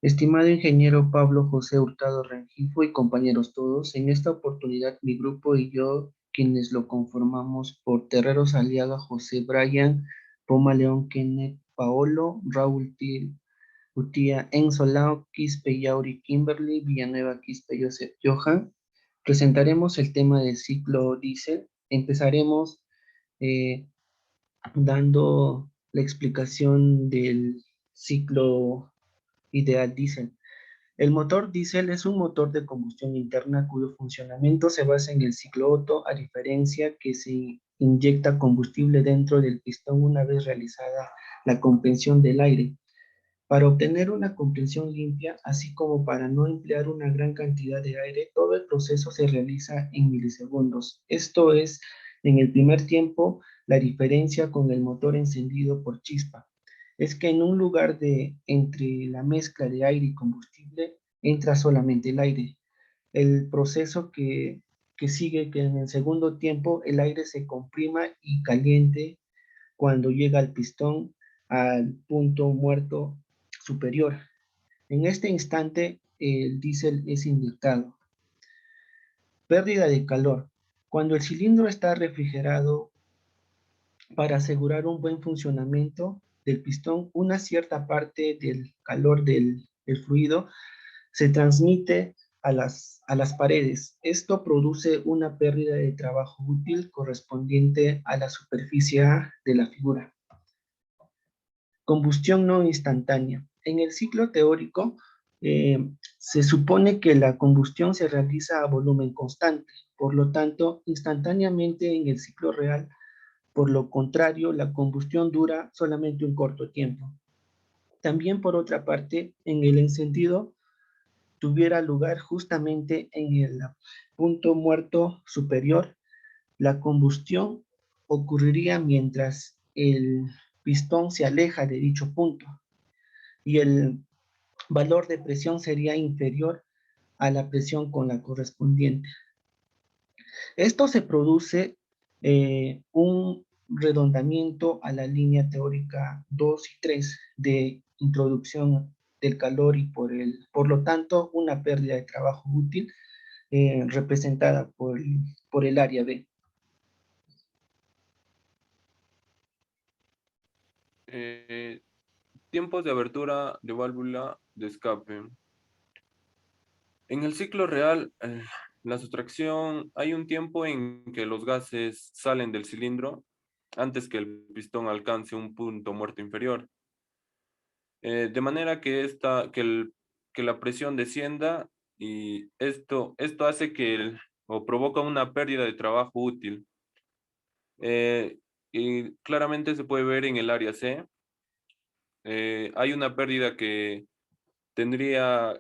Estimado ingeniero Pablo José Hurtado Rengifo y compañeros todos, en esta oportunidad mi grupo y yo, quienes lo conformamos por Terreros Aliaga, José Brian, Poma León, Kenneth, Paolo, Raúl Utía, Enzo Lao, Quispe Yauri, Kimberly, Villanueva, Quispe Joseph Johan, presentaremos el tema del ciclo diésel. Empezaremos eh, dando la explicación del ciclo ideal diésel. El motor diésel es un motor de combustión interna cuyo funcionamiento se basa en el ciclo Otto, a diferencia que se inyecta combustible dentro del pistón una vez realizada la compresión del aire. Para obtener una compresión limpia, así como para no emplear una gran cantidad de aire, todo el proceso se realiza en milisegundos. Esto es, en el primer tiempo, la diferencia con el motor encendido por chispa. Es que en un lugar de entre la mezcla de aire y combustible, entra solamente el aire. El proceso que sigue que en el segundo tiempo el aire se comprima y caliente cuando llega al pistón al punto muerto superior. En este instante, el diésel es inyectado. Pérdida de calor. Cuando el cilindro está refrigerado, para asegurar un buen funcionamiento del pistón, una cierta parte del calor del fluido se transmite a las paredes. Esto produce una pérdida de trabajo útil correspondiente a la superficie de la figura. Combustión no instantánea. En el ciclo teórico, se supone que la combustión se realiza a volumen constante, por lo tanto, instantáneamente en el ciclo real, por lo contrario, la combustión dura solamente un corto tiempo. También, por otra parte, en el encendido tuviera lugar justamente en el punto muerto superior, la combustión ocurriría mientras el pistón se aleja de dicho punto y el valor de presión sería inferior a la presión con la correspondiente. Esto se produce un redondamiento a la línea teórica 2 y 3 de introducción del calor y por lo tanto una pérdida de trabajo útil representada por el área B. Eh, Tiempos de abertura de válvula de escape. En el ciclo real, la sustracción, hay un tiempo en que los gases salen del cilindro antes que el pistón alcance un punto muerto inferior. De manera que, que la presión descienda y esto hace o provoca una pérdida de trabajo útil. Y claramente se puede ver en el área C. Hay una pérdida tendría,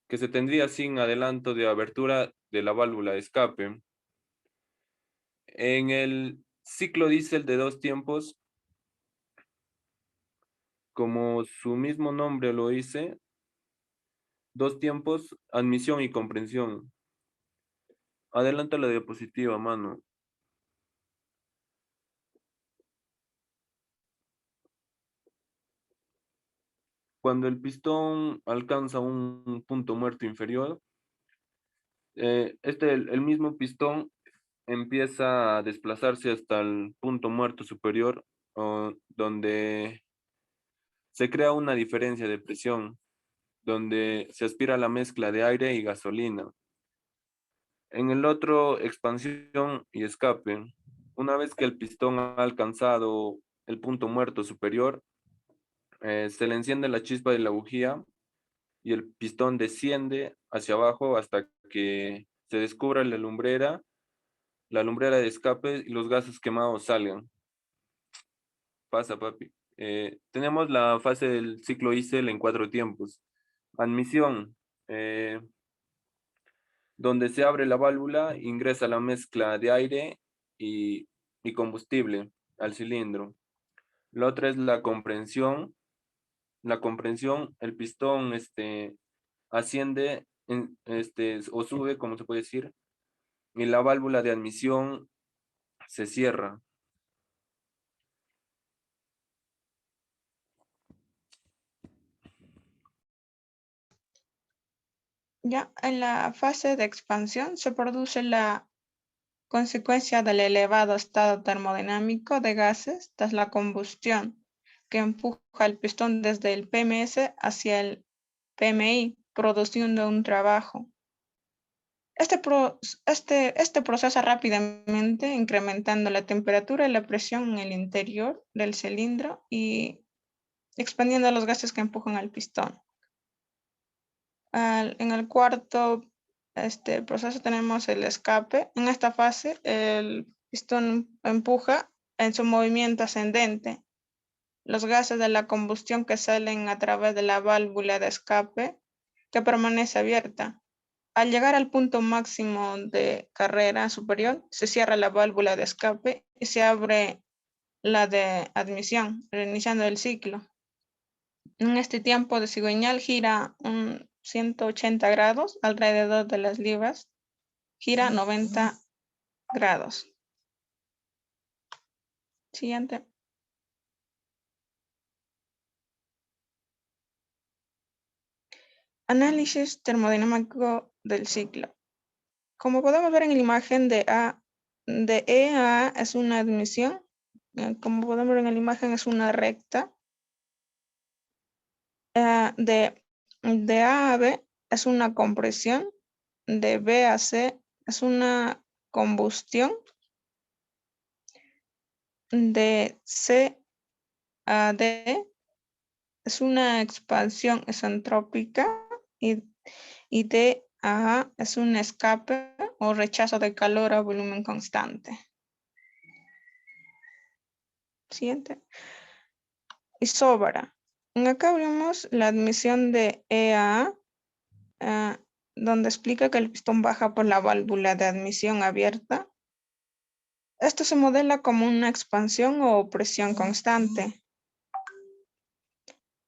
que se tendría sin adelanto de abertura de la válvula de escape. En el ciclo diésel de dos tiempos, como su mismo nombre lo dice, dos tiempos, admisión y comprensión. Adelanta la diapositiva, mano. Cuando el pistón alcanza un punto muerto inferior, el mismo pistón empieza a desplazarse hasta el punto muerto superior, donde se crea una diferencia de presión, donde se aspira la mezcla de aire y gasolina. En el otro, expansión y escape. Una vez que el pistón ha alcanzado el punto muerto superior, se le enciende la chispa de la bujía y el pistón desciende hacia abajo hasta que se descubra la lumbrera de escape y los gases quemados salgan. Pasa, papi. Tenemos la fase del ciclo ISEL en cuatro tiempos. Admisión, donde se abre la válvula, ingresa la mezcla de aire y, y combustible al cilindro. La otra es la comprensión. La comprensión, el pistón asciende o sube, como se puede decir, y la válvula de admisión se cierra. Ya en la fase de expansión se produce la consecuencia del elevado estado termodinámico de gases tras la combustión, que empuja el pistón desde el PMS hacia el PMI, produciendo un trabajo. Este procesa rápidamente, incrementando la temperatura y la presión en el interior del cilindro y expandiendo los gases que empujan al pistón. En el cuarto proceso tenemos el escape. En esta fase, el pistón empuja en su movimiento ascendente los gases de la combustión que salen a través de la válvula de escape que permanece abierta. Al llegar al punto máximo de carrera superior, se cierra la válvula de escape y se abre la de admisión, reiniciando el ciclo. En este tiempo de cigüeñal gira un 180 grados alrededor de las libras, gira 90 grados. Siguiente. Análisis termodinámico del ciclo. Como podemos ver en la imagen de E a A es una admisión. Como podemos ver en la imagen es una recta. De A a B es una compresión. De B a C es una combustión. De C a D es una expansión isentrópica y D a A es un escape o rechazo de calor a volumen constante. Siguiente. Isóbara. Acá vemos la admisión de E a A, donde explica que el pistón baja por la válvula de admisión abierta. Esto se modela como una expansión o presión constante.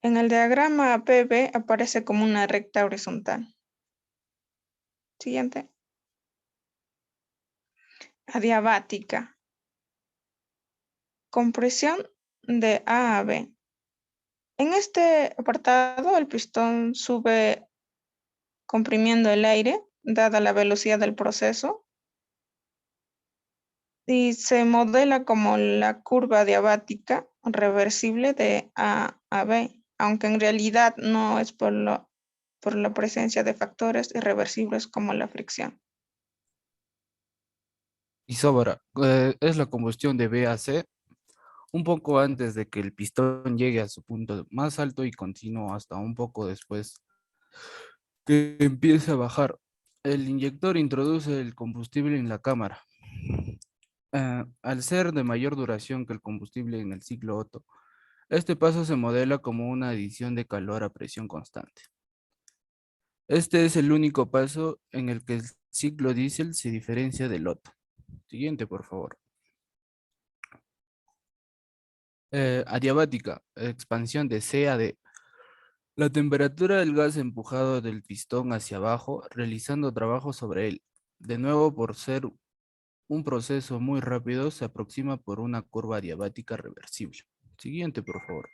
En el diagrama PB aparece como una recta horizontal. Siguiente. Adiabática. Compresión de A a B. En este apartado, el pistón sube comprimiendo el aire, dada la velocidad del proceso, y se modela como la curva diabática reversible de A a B, aunque en realidad no es por la presencia de factores irreversibles como la fricción. Isóbara, es la combustión de B a C un poco antes de que el pistón llegue a su punto más alto y continuo hasta un poco después que empiece a bajar. El inyector introduce el combustible en la cámara. Al ser de mayor duración que el combustible en el ciclo Otto, este paso se modela como una adición de calor a presión constante. Este es el único paso en el que el ciclo diésel se diferencia del Otto. Siguiente, por favor. Adiabática, expansión de C a D. La temperatura del gas empujado del pistón hacia abajo, realizando trabajo sobre él. De nuevo, por ser un proceso muy rápido, se aproxima por una curva adiabática reversible. Siguiente, por favor.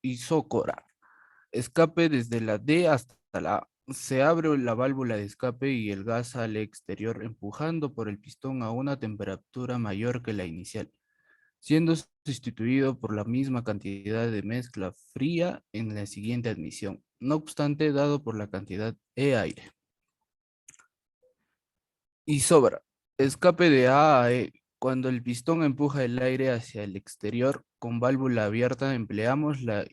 Isócora. Escape desde la D hasta la A. Se abre la válvula de escape y el gas sale exterior empujando por el pistón a una temperatura mayor que la inicial, siendo sustituido por la misma cantidad de mezcla fría en la siguiente admisión, no obstante dado por la cantidad E aire. Isobra. Escape de A a E. Cuando el pistón empuja el aire hacia el exterior con válvula abierta, empleamos la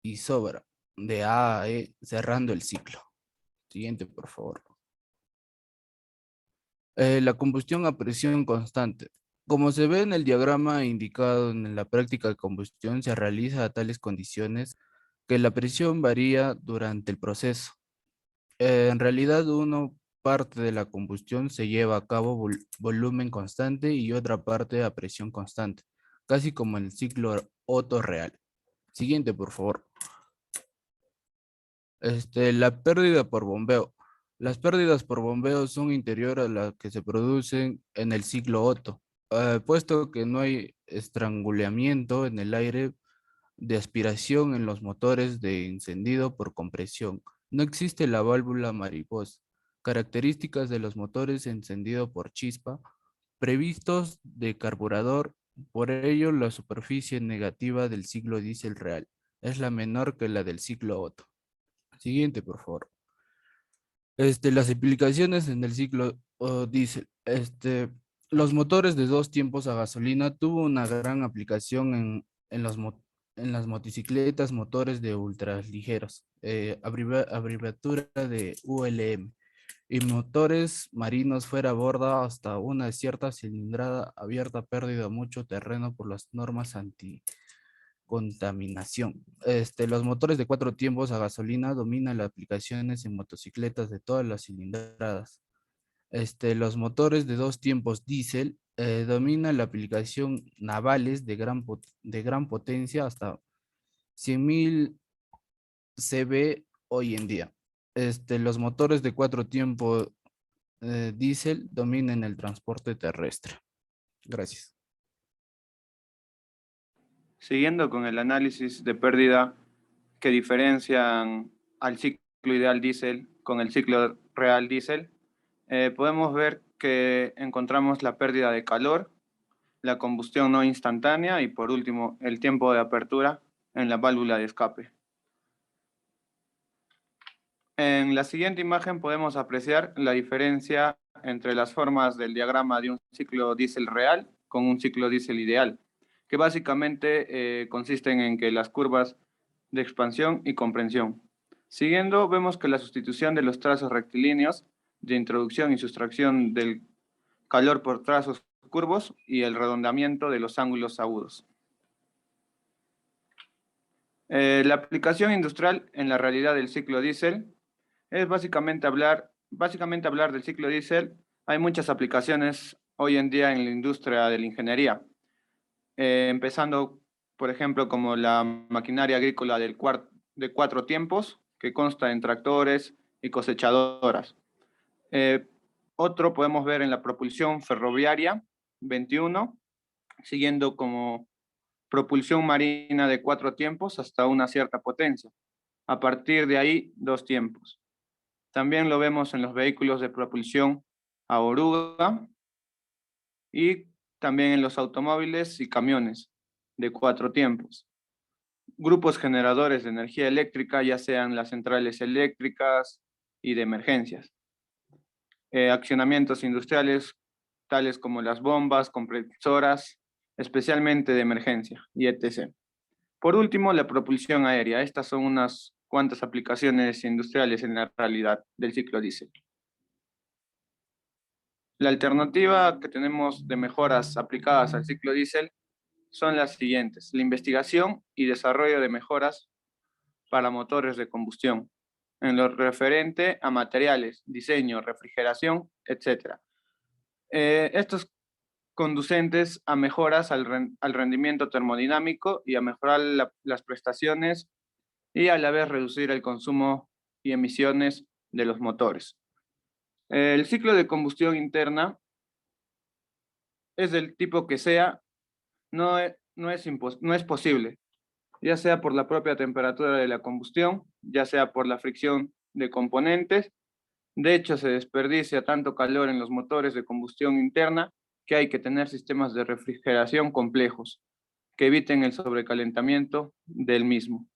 isobra de A a E cerrando el ciclo. Siguiente, por favor. La combustión a presión constante. Como se ve en el diagrama indicado en la práctica de combustión, se realiza a tales condiciones que la presión varía durante el proceso. En realidad, una parte de la combustión se lleva a cabo volumen constante y otra parte a presión constante, casi como en el ciclo Otto real. Siguiente, por favor. La pérdida por bombeo. Las pérdidas por bombeo son interiores a las que se producen en el ciclo Otto, puesto que no hay estrangulamiento en el aire de aspiración en los motores de encendido por compresión. No existe la válvula mariposa. Características de los motores encendido por chispa previstos de carburador. Por ello, la superficie negativa del ciclo diésel real es la menor que la del ciclo Otto. Siguiente, por favor. Las aplicaciones en el ciclo diésel. Los motores de dos tiempos a gasolina tuvo una gran aplicación en las motocicletas, motores de ultraligeros, abreviatura de ULM, y motores marinos fuera a borda hasta una cierta cilindrada abierta, pérdida mucho terreno por las normas anticontaminación. Los motores de cuatro tiempos a gasolina dominan las aplicaciones en motocicletas de todas las cilindradas. Los motores de dos tiempos diésel dominan la aplicación navales de gran potencia hasta 100.000 CV hoy en día. Los motores de cuatro tiempos diésel dominan el transporte terrestre. Gracias. Siguiendo con el análisis de pérdida que diferencian al ciclo ideal diésel con el ciclo real diésel, podemos ver que encontramos la pérdida de calor, la combustión no instantánea y por último el tiempo de apertura en la válvula de escape. En la siguiente imagen podemos apreciar la diferencia entre las formas del diagrama de un ciclo diésel real con un ciclo diésel ideal, que básicamente consisten en que las curvas de expansión y comprensión. Siguiendo, vemos que la sustitución de los trazos rectilíneos de introducción y sustracción del calor por trazos curvos y el redondeamiento de los ángulos agudos. La aplicación industrial en la realidad del ciclo diésel es básicamente hablar del ciclo diésel. Hay muchas aplicaciones hoy en día en la industria de la ingeniería, empezando, por ejemplo, como la maquinaria agrícola de cuatro tiempos, que consta en tractores y cosechadoras. Otro podemos ver en la propulsión ferroviaria 21, siguiendo como propulsión marina de cuatro tiempos hasta una cierta potencia. A partir de ahí, dos tiempos. También lo vemos en los vehículos de propulsión a oruga y también en los automóviles y camiones de cuatro tiempos. Grupos generadores de energía eléctrica, ya sean las centrales eléctricas y de emergencias. Accionamientos industriales, tales como las bombas, compresoras, especialmente de emergencia, y etc. Por último, la propulsión aérea. Estas son unas cuantas aplicaciones industriales en la realidad del ciclo diésel. La alternativa que tenemos de mejoras aplicadas al ciclo diésel son las siguientes: la investigación y desarrollo de mejoras para motores de combustión, en lo referente a materiales, diseño, refrigeración, etc. Estos conducentes a mejoras al rendimiento termodinámico y a mejorar las prestaciones y a la vez reducir el consumo y emisiones de los motores. El ciclo de combustión interna es del tipo que sea, no es posible, ya sea por la propia temperatura de la combustión, ya sea por la fricción de componentes. De hecho, se desperdicia tanto calor en los motores de combustión interna que hay que tener sistemas de refrigeración complejos que eviten el sobrecalentamiento del mismo.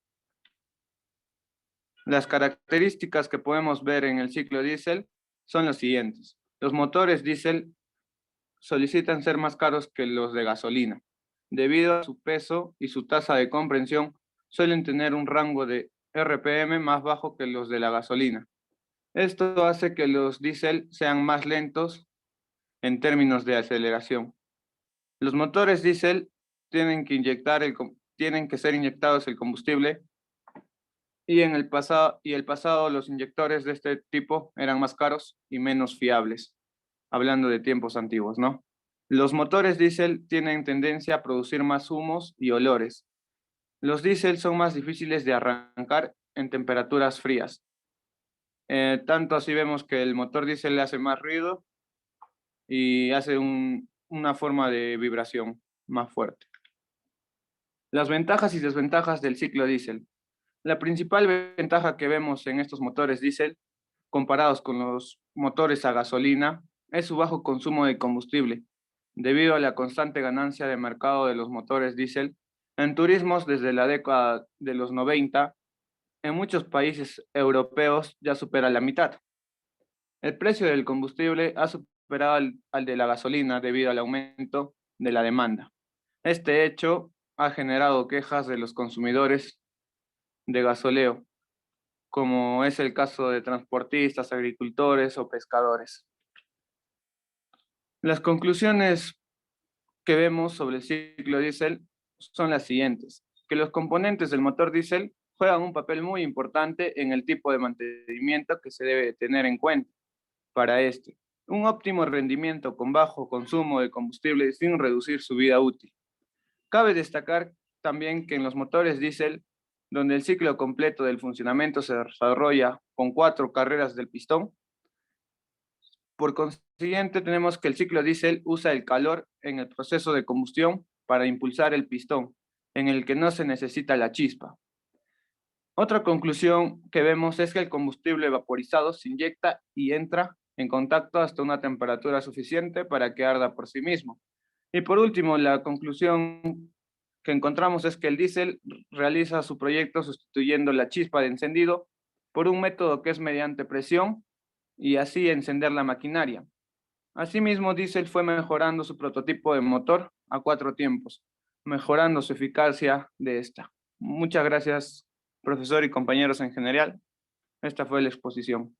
Las características que podemos ver en el ciclo diésel son las siguientes. Los motores diésel solicitan ser más caros que los de gasolina. Debido a su peso y su tasa de comprensión, suelen tener un rango de RPM más bajo que los de la gasolina. Esto hace que los diésel sean más lentos en términos de aceleración. Los motores diésel tienen que ser inyectados el combustible y el pasado los inyectores de este tipo eran más caros y menos fiables, hablando de tiempos antiguos, ¿no? Los motores diésel tienen tendencia a producir más humos y olores. Los diésel son más difíciles de arrancar en temperaturas frías. Tanto así vemos que el motor diésel le hace más ruido y hace una forma de vibración más fuerte. Las ventajas y desventajas del ciclo diésel. La principal ventaja que vemos en estos motores diésel, comparados con los motores a gasolina, es su bajo consumo de combustible, debido a la constante ganancia de mercado de los motores diésel en turismos desde la década de los 90, en muchos países europeos ya supera la mitad. El precio del combustible ha superado al de la gasolina debido al aumento de la demanda. Este hecho ha generado quejas de los consumidores de gasoleo, como es el caso de transportistas, agricultores o pescadores. Las conclusiones que vemos sobre el ciclo diésel son las siguientes: que los componentes del motor diésel juegan un papel muy importante en el tipo de mantenimiento que se debe tener en cuenta para este. Un óptimo rendimiento con bajo consumo de combustible sin reducir su vida útil. Cabe destacar también que en los motores diésel, donde el ciclo completo del funcionamiento se desarrolla con 4 carreras del pistón, por consiguiente tenemos que el ciclo diésel usa el calor en el proceso de combustión para impulsar el pistón, en el que no se necesita la chispa. Otra conclusión que vemos es que el combustible vaporizado se inyecta y entra en contacto hasta una temperatura suficiente para que arda por sí mismo. Y por último, la conclusión que encontramos es que el diésel realiza su proyecto sustituyendo la chispa de encendido por un método que es mediante presión y así encender la maquinaria. Asimismo, Diesel fue mejorando su prototipo de motor a 4 tiempos, mejorando su eficacia de esta. Muchas gracias, profesor y compañeros en general. Esta fue la exposición.